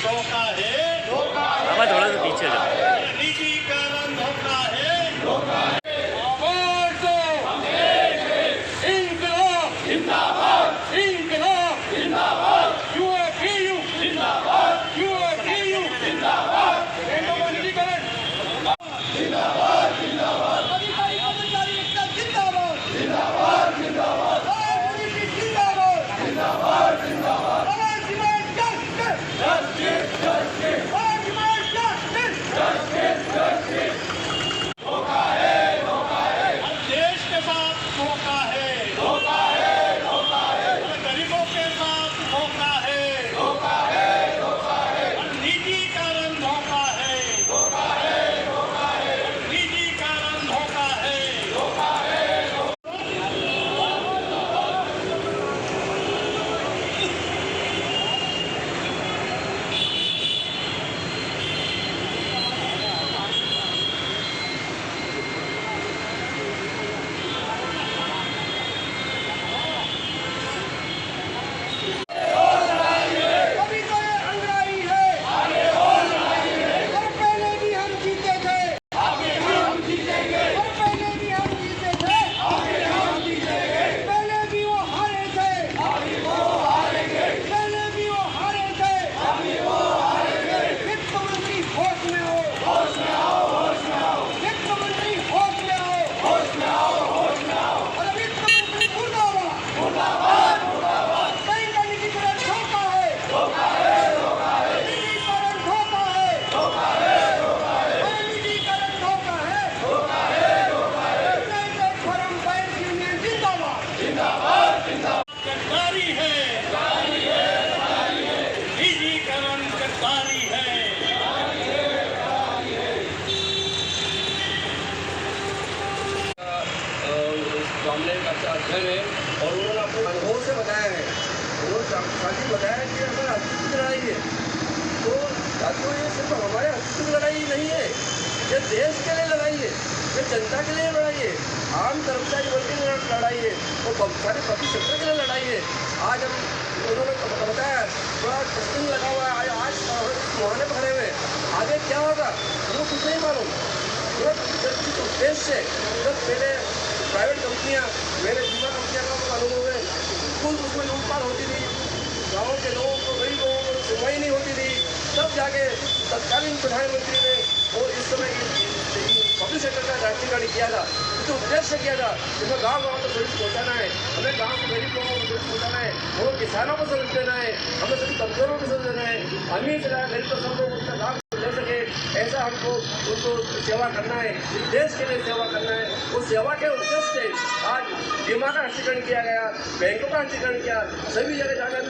धोखा है, हमें थोड़ा सा पीछे जाओ। निजीकरण धोखा है। मामले का अध्ययन है और उन्होंने अपने अनुभव से बताया है। उन्होंने साथी बताया कि अगर अस्तित्व की लड़ाई है तो साथियों ये सिर्फ हमारे अस्तित्व की लड़ाई नहीं है, ये देश के लिए लड़ाई है, ये जनता के लिए लड़ाई है, आम कर्मचारी वर्ग के लिए लड़ाई है और सारे प्रतिशत के लिए लड़ाई है। आज हम उन्होंने बताया थोड़ा टेस्टिंग लगा हुआ है, आज मुहाने पर खड़े हुए, आगे क्या होगा उनको कुछ नहीं मालूम। किस उद्देश्य से जब पहले प्राइवेट कंपनियां, मेरे बीमा कंपनियां का अनुभव है, बिल्कुल उसमें लूटपाट होती थी, गाँव के लोगों को, गरीब लोगों को सुनवाई नहीं होती थी, तब जाके तत्कालीन प्रधानमंत्री ने और इस समय पब्लिक सेक्टर का राष्ट्रीयकरण किया था। इसका उद्देश्य किया था जिसमें गाँव तक सर्विस पहुँचाना है, हमें गाँव के गरीब लोगों को सर्विस पहुँचाना है, और किसानों को सर्विस देना है, हमें सभी कमजोरों को सर्विस देना है, अमीर से गरीब तक सब लोग उसका लाभ ले सके, ऐसा हमको उनको सेवा करना है, देश के लिए सेवा करना है। उस सेवा के उद्देश्य से आज बीमा का राष्ट्रीयकरण किया गया, बैंकों का राष्ट्रीयकरण किया, सभी जगह जाकर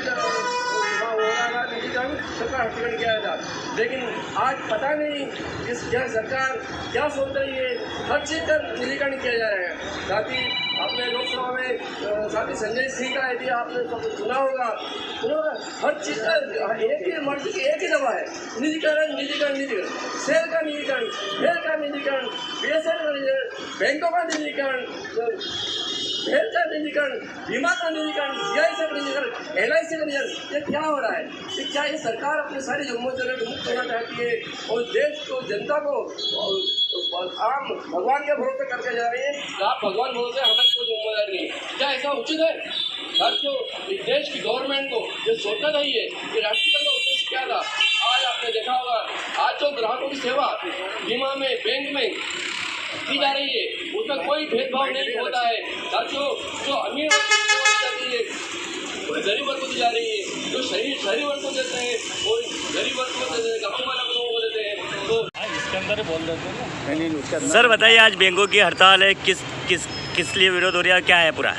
सबका राष्ट्रीयकरण किया था। लेकिन आज पता नहीं इस यह सरकार क्या सोच रही है, हर चीज का निजीकरण किया जा रहा है। साथ ही आपने लोकसभा में साथी संजय सिंह का यदि आपने सुना होगा, हर चीज का एक ही मर्जी की एक ही दवा है, निजीकरण निजीकरण निजीकरण, शेयर का निजीकरण, फेयर का निजीकरण, बीएसएल का निजीकरण, बैंकों का निजीकरण, हेल्थ का निजीकरण, बीमा का निजीकरण, सीआईसी का निजीकरण, एलआईसी का निजीकरण। ये क्या हो रहा है? ये क्या ये सरकार अपने सारी जिम्मेदारियों को मुक्त करना चाहती है और देश को, जनता को आम भगवान के भरोसे करके जा रही है? आप भगवान भरोसे, हमें कोई जिम्मेदारी नहीं। क्या ऐसा उचित है? साथियों, इस देश की गवर्नमेंट को ये सोचना चाहिए कि राष्ट्रीयकरण का उद्देश्य क्या था। आज आपने देखा होगा, आज जो ग्राहकों की सेवा बीमा में, बैंक में की जा रही है, उसमें कोई भेदभाव नहीं होता है। साथियों, जो अमीर वर्ग को सेवा दी जाती है, गरीब वर्ग को दी जा रही है, जो शहरी वर्ग को देते हैं वो गरीब वर्ग को देते हैं, गाँव वाले लोगों को देते हैं। तो इसके अंदर ही बोल देते हैं ना। नहीं, उसके अंदर। सर बताइए, आज बैंकों की हड़ताल है, किस लिए विरोध हो रहा है, क्या है पूरा?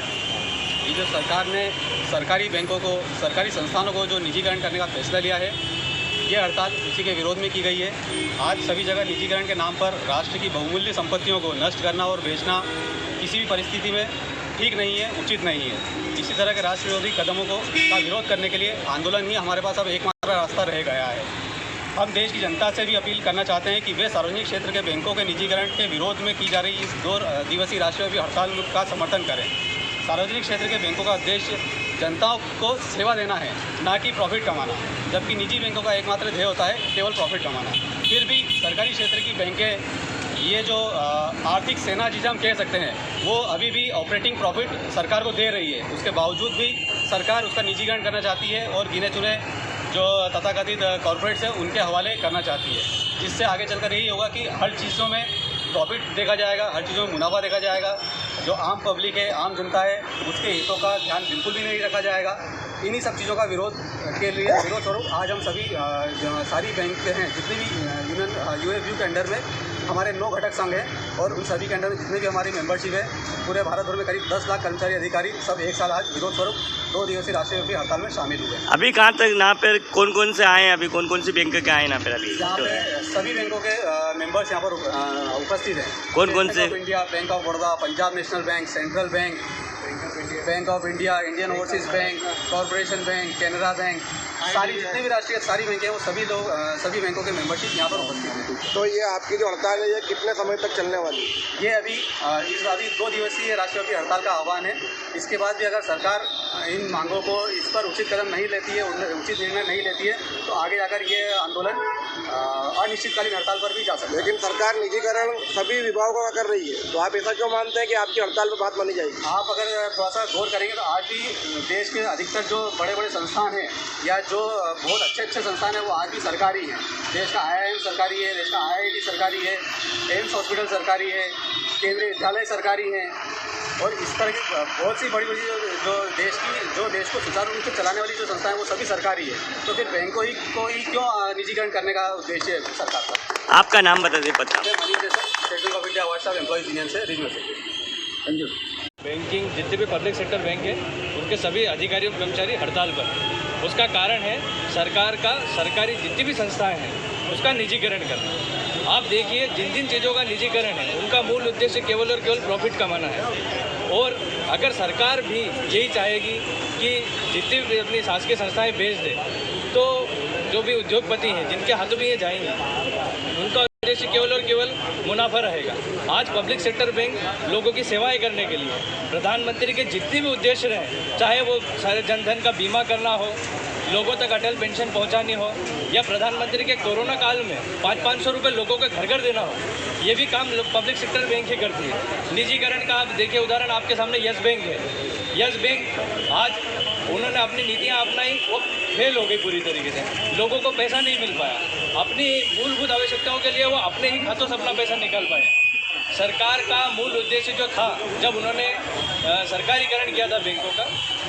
ये जो सरकार ने सरकारी बैंकों को, सरकारी संस्थानों को जो निजीकरण करने का फैसला लिया है, ये हड़ताल इसी के विरोध में की गई है। आज सभी जगह निजीकरण के नाम पर राष्ट्र की बहुमूल्य संपत्तियों को नष्ट करना और बेचना किसी भी परिस्थिति में ठीक नहीं है, उचित नहीं है। इसी तरह के राष्ट्र विरोधी कदमों का विरोध करने के लिए आंदोलन ही हमारे पास अब एकमात्र रास्ता रह गया है। हम देश की जनता से भी अपील करना चाहते हैं कि वे सार्वजनिक क्षेत्र के बैंकों के निजीकरण के विरोध में की जा रही इस 2 दिवसीय राष्ट्रव्यापी हड़ताल का समर्थन करें। सार्वजनिक क्षेत्र के बैंकों का उद्देश्य जनता को सेवा देना है, ना कि प्रॉफिट कमाना। जबकि निजी बैंकों का एकमात्र ध्येय होता है केवल प्रॉफिट कमाना। फिर भी सरकारी क्षेत्र की बैंकें, ये जो आर्थिक सेना जिसे हम कह सकते हैं, वो अभी भी ऑपरेटिंग प्रॉफिट सरकार को दे रही है। उसके बावजूद भी सरकार उसका निजीकरण करना चाहती है और गिने चुने जो तथाकथित कॉरपोरेट्स हैं उनके हवाले करना चाहती है, जिससे आगे चलकर यही होगा कि हर चीज़ों में प्रॉफिट देखा जाएगा, हर चीज़ों में मुनाफा देखा जाएगा। जो आम पब्लिक है, आम जनता है, उसके हितों का ध्यान बिल्कुल भी नहीं रखा जाएगा। इन्हीं सब चीज़ों का विरोध के लिए विरोध स्वरूप आज हम सभी सारी बैंक हैं, जितनी भी यूनियन यूएफयू के अंडर में हमारे 9 घटक संघ हैं और उन सभी के अंडर में जितने भी हमारी मेंबरशिप है, पूरे भारत भर में करीब 10 लाख कर्मचारी अधिकारी सब एक साथ आज विरोध स्वरूप 2 दिवसीय राष्ट्रव्यापी हड़ताल में शामिल हुए। अभी कहाँ तक यहाँ पर कौन कौन से आए हैं, अभी कौन कौन सी बैंक के आए हैं यहाँ पर अभी? यहाँ पे सभी बैंकों के मेंबर्स यहाँ पर उपस्थित हैं। कौन कौन से? India, bank of Baroda, Punjab national bank, central bank, bank of India, Indian overseas bank, corporation bank, Canara bank, सारी जितनी भी राष्ट्रीय सारी बैंकें हैं वो सभी लोग सभी बैंकों के मेंबरशिप यहाँ पर उपस्थित हैं। तो ये आपकी जो हड़ताल है ये कितने समय तक चलने वाली है? ये अभी 2 दिवसीय राष्ट्रव्यापी हड़ताल का आह्वान है। इसके बाद भी अगर सरकार इन मांगों को इस पर उचित कदम नहीं लेती है, उचित निर्णय नहीं लेती है, तो आगे जाकर ये आंदोलन अनिश्चितकालीन हड़ताल पर भी जा सकता है। लेकिन सरकार निजीकरण सभी विभागों का कर रही है, तो आप ऐसा क्यों मानते हैं कि आपकी हड़ताल पर बात मानी जाएगी? आप अगर थोड़ा सा गौर करेंगे तो आज भी देश के अधिकतर जो बड़े बड़े संस्थान हैं या जो बहुत अच्छे संस्थान हैं वो आज भी सरकारी हैं। देश का IIM सरकारी है, देश का IIT सरकारी है, एम्स हॉस्पिटल सरकारी है, केंद्रीय विद्यालय सरकारी हैं और इस तरह की बहुत सी बड़ी जो देश को सुचारू रूप से चलाने वाली जो संस्थाएं हैं वो सभी सरकारी है। तो फिर बैंकों को ही क्यों निजीकरण करने का उद्देश्य है सरकार का? आपका नाम बता दीजिए। पता Manish Desai, State Bank of India WhatsApp employees union से regional secretary. Thank you. Banking जितने भी पब्लिक सेक्टर बैंक है उनके सभी अधिकारी और कर्मचारी हड़ताल पर। उसका कारण है सरकार का सरकारी जितनी भी संस्थाएं हैं उसका निजीकरण करना। आप देखिए जिन जिन चीज़ों का निजीकरण है उनका मूल उद्देश्य केवल और केवल प्रॉफिट कमाना है। और अगर सरकार भी यही चाहेगी कि जितनी भी अपनी शासकीय संस्थाएं बेच दे तो जो भी उद्योगपति हैं जिनके हाथों में ये जाएंगे उनका उद्देश्य केवल और केवल मुनाफा रहेगा। आज पब्लिक सेक्टर बैंक लोगों की सेवाएं करने के लिए प्रधानमंत्री के जितने भी उद्देश्य रहे, चाहे वो सारे जनधन का बीमा करना हो, लोगों तक अटल पेंशन पहुंचानी हो या प्रधानमंत्री के कोरोना काल में 500 रुपये लोगों को घर घर देना हो, ये भी काम पब्लिक सेक्टर बैंक ही करती है। निजीकरण का आप देखिए उदाहरण आपके सामने यस बैंक है। यस बैंक आज उन्होंने अपनी नीतियाँ अपनाई, वो फेल हो गई पूरी तरीके से, लोगों को पैसा नहीं मिल पाया। अपनी मूलभूत आवश्यकताओं के लिए वो अपने ही खातों से अपना पैसा निकाल पाए। सरकार का मूल उद्देश्य जो था जब उन्होंने सरकारीकरण किया था बैंकों का,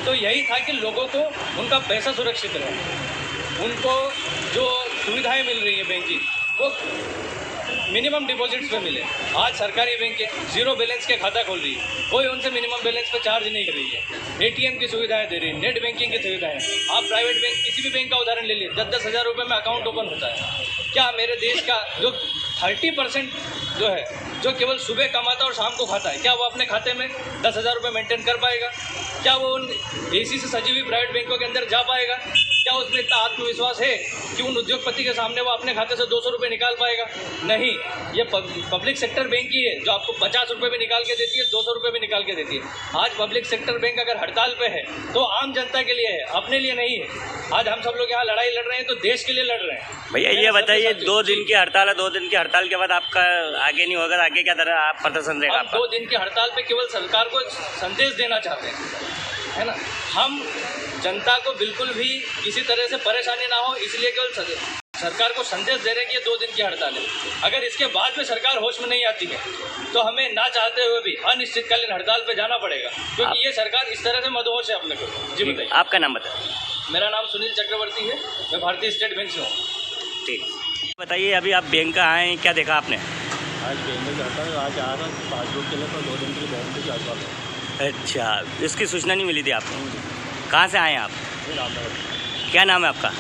तो यही था कि लोगों को उनका पैसा सुरक्षित रहे, उनको जो सुविधाएं मिल रही है बैंकिंग वो मिनिमम डिपॉजिट्स पे मिले। आज सरकारी बैंकें 0 बैलेंस के खाता खोल रही है, कोई उनसे मिनिमम बैलेंस पे चार्ज नहीं कर रही है। ATM की सुविधाएं दे रही है, नेट बैंकिंग की सुविधाएं। आप प्राइवेट बैंक किसी भी बैंक का उदाहरण ले लीजिए, 10-10 हज़ार रुपये में अकाउंट ओपन होता है। क्या मेरे देश का जो 30% जो है जो केवल सुबह कमाता है और शाम को खाता है, क्या वो अपने खाते में 10,000 रुपये मेंटेन कर पाएगा? क्या वो उन AC से सजी हुई प्राइवेट बैंकों के अंदर जा पाएगा? क्या उसमें इतना आत्मविश्वास है कि उन उद्योगपति के सामने वो अपने खाते से 200 रुपये निकाल पाएगा? नहीं, ये पब्लिक सेक्टर बैंक ही है जो आपको 50 रुपये भी निकाल के देती है, 200 रुपये भी निकाल के देती है। आज पब्लिक सेक्टर बैंक अगर हड़ताल पे है तो आम जनता के लिए है, अपने लिए नहीं है। आज हम सब लोग यहाँ लड़ाई लड़ रहे हैं तो देश के लिए लड़ रहे हैं। भैया ये बताइए, 2 दिन की हड़ताल है, 2 दिन की हड़ताल के बाद आपका आगे नहीं होगा, आगे क्या तरह आप प्रदर्शन रहेगा आपका? 2 दिन की हड़ताल पे केवल सरकार को संदेश देना चाहते हैं, है ना। हम जनता को बिल्कुल भी किसी तरह से परेशानी ना हो इसलिए केवल सरकार को संदेश दे रहे हैं कि ये 2 दिन की हड़ताल है। अगर इसके बाद में सरकार होश में नहीं आती है तो हमें ना चाहते हुए भी अनिश्चितकालीन हड़ताल पे जाना पड़ेगा, क्योंकि ये सरकार इस तरह से मदहोश है अपने को। जी बताइए। आपका नाम बताइए। मेरा नाम सुनील चक्रवर्ती है, मैं भारतीय स्टेट बैंक से हूँ। ठीक, बताइए अभी आप बैंक का आए हैं, क्या देखा आपने? आज बैंक में जाता है, आज आ रहा पासबुक के लिए तो 2 दिन की बैंक की आसपास है। अच्छा, इसकी सूचना नहीं मिली थी आपको? कहाँ से आए हैं आप? रामनगर। क्या नाम है आपका?